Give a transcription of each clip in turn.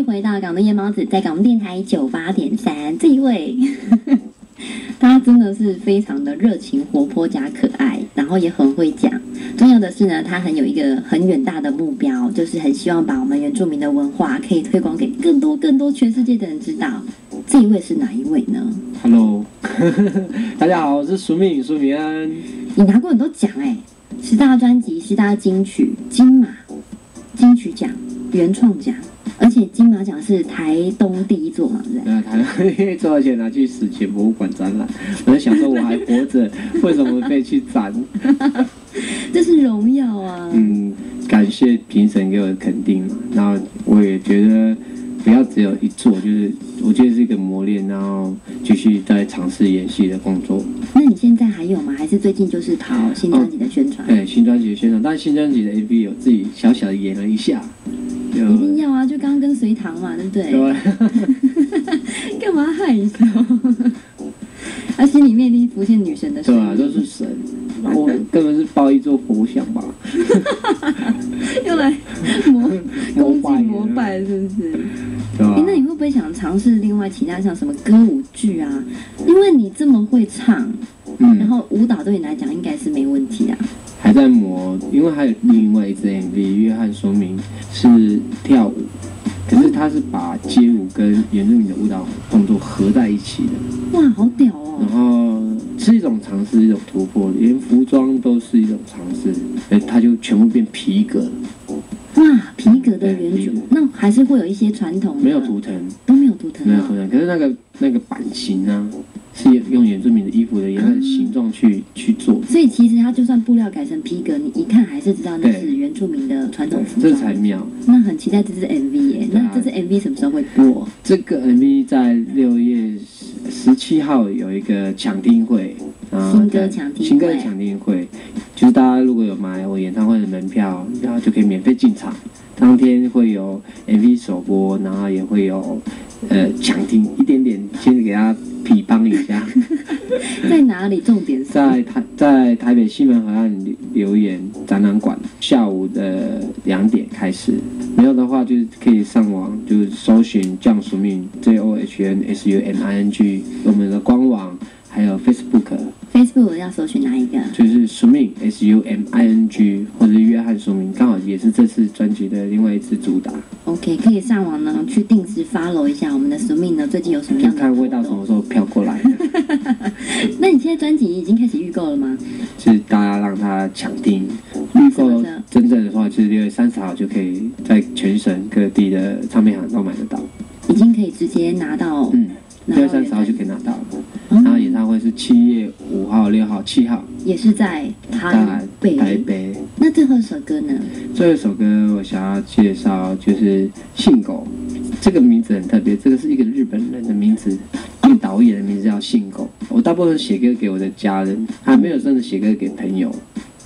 回到港东夜猫子，在港东电台98.3，这一位，他真的是非常的热情、活泼加可爱，然后也很会讲。重要的是呢，他很有一个很远大的目标，就是很希望把我们原住民的文化可以推广给更多全世界的人知道。这一位是哪一位呢 ？Hello， 大家好，我是苏敏安。你拿过很多奖10大专辑、10大金曲、金马、金曲奖、原创奖。而且金马奖是台东第一座嘛，对不对？台东第一座，而且拿去史前博物馆展览。我在想说，我还活着，为什么可以去展？这是荣耀啊！感谢评审给我的肯定嘛。然后我也觉得，不要只有一座，就是我觉得是一个磨练，然后继续在尝试演戏的工作。那你现在还有吗？还是最近就是跑新专辑的宣传？对，新专辑的宣传，但新专辑的 MV 有自己小小的演了一下。一定要啊！就刚刚跟隋唐嘛，对不对？对。干嘛害羞？他心里面一定浮现女神的声音。对啊，都是神。我根本是抱一座佛像吧。用来恭敬膜拜，是不是？对啊。那你会不会想尝试另外其他像什么歌舞剧啊？因为你这么会唱，然后舞蹈对你来讲应该是没问题啊。还在磨，因为还有另外一支 MV， 约翰说明是跳舞，可是他是把街舞跟原住民的舞蹈动作合在一起的。哇，好屌哦！然后是一种尝试，一种突破，连服装都是一种尝试。它就全部变皮革。哇，皮革的原主，那还是会有一些传统的。没有图腾，都没有图腾。没有图腾，可是那个版型啊。是用原住民的衣服的颜色形状去做，所以其实它就算布料改成皮革，你一看还是知道那是原住民的传统服装。这才妙。那很期待这支 MV 耶！那这支 MV 什么时候会播？这个 MV 在6月17号有一个抢听会，新歌抢听会，就是大家如果有买我演唱会的门票，然后就可以免费进场。当天会有 MV 首播，然后也会有抢听一点点，先给大家匹帮一下。在哪里？重点是在台北西门河岸留言展览馆，下午的2点开始。没有的话，就是可以上网，就是搜寻John Sumin JOHNSUMING 我们的官网，还有 Facebook 要搜寻哪一个？就是 Sumin SUMING 或者约翰苏明，刚好也是这次专辑的另外一支主打。OK， 可以上网呢去定时 follow 一下我们的 Sumin 呢，最近有什么样的看味道什么时候飘过来。那你现在专辑已经开始预购了吗？就是大家让他抢听，预购真正的话就是6月30号就可以在全省各地的唱片行都买得到，已经可以直接拿到。6月30号就可以拿到了。然后演唱会是7月5号、6号、7号，也是在台北。那最后一首歌呢？最后一首歌我想要介绍就是信狗，这个名字很特别，这个是一个日本人的名字，一个导演的名字叫信狗。我大部分写歌给我的家人，还没有真的写歌给朋友。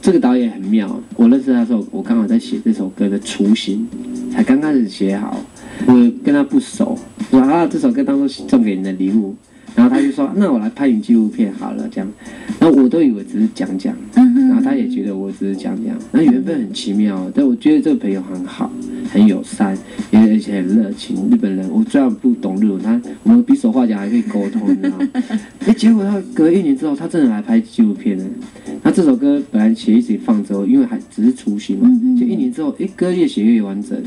这个导演很妙，我认识他的时候，我刚好在写这首歌的雏形，才刚开始写好，我跟他不熟，我说这首歌当作送给你的礼物。然后他就说：“那我来拍你纪录片好了。”这样，然后我都以为只是讲，然后他也觉得我只是讲。那缘分很奇妙，但我觉得这个朋友很好，很友善，而且很热情。日本人，我虽然不懂日文，我们比手画脚还可以沟通，你知道吗？结果他隔1年之后，他真的来拍纪录片了。那这首歌本来写一直放着，因为还只是雏形嘛，就1年之后，歌越写越完整。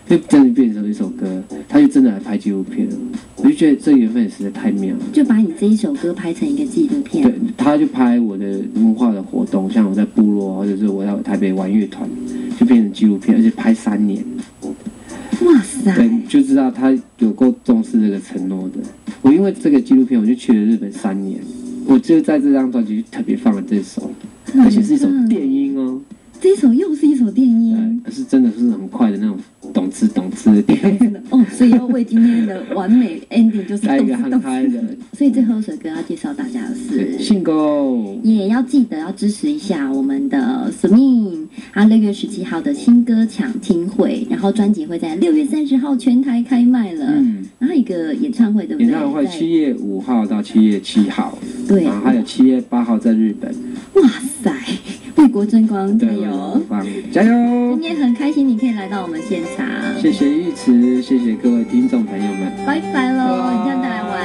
就真的变成一首歌，他就真的来拍纪录片了。我就觉得这个缘分实在太妙了，就把你这一首歌拍成一个纪录片。对，他就拍我的文化的活动，像我在部落，或者是我在台北玩乐团，就变成纪录片，而且拍3年。哇塞！对，就知道他有够重视这个承诺的。我因为这个纪录片，我就去了日本3年，我就在这张专辑特别放了这首，而且是一首电音哦。这一首又是一首电音，是真的是很快的那种懂吃的电音哦，所以要为今天的完美 ending 就是来一个很嗨的。所以最后一首歌要介绍大家的是信狗，也要记得要支持一下我们的 Sumin， 他6月17号的新歌抢听会，然后专辑会在6月30号全台开卖了。然后一个演唱会对不对？演唱会7月5号到7月7号，对，然后还有7月8号在日本。哇塞！为国争光，加对，油！棒，加油今！天很开心你可以来到我们现场，谢谢玉慈，谢谢各位听众朋友们。拜拜喽，哇你这样再来玩。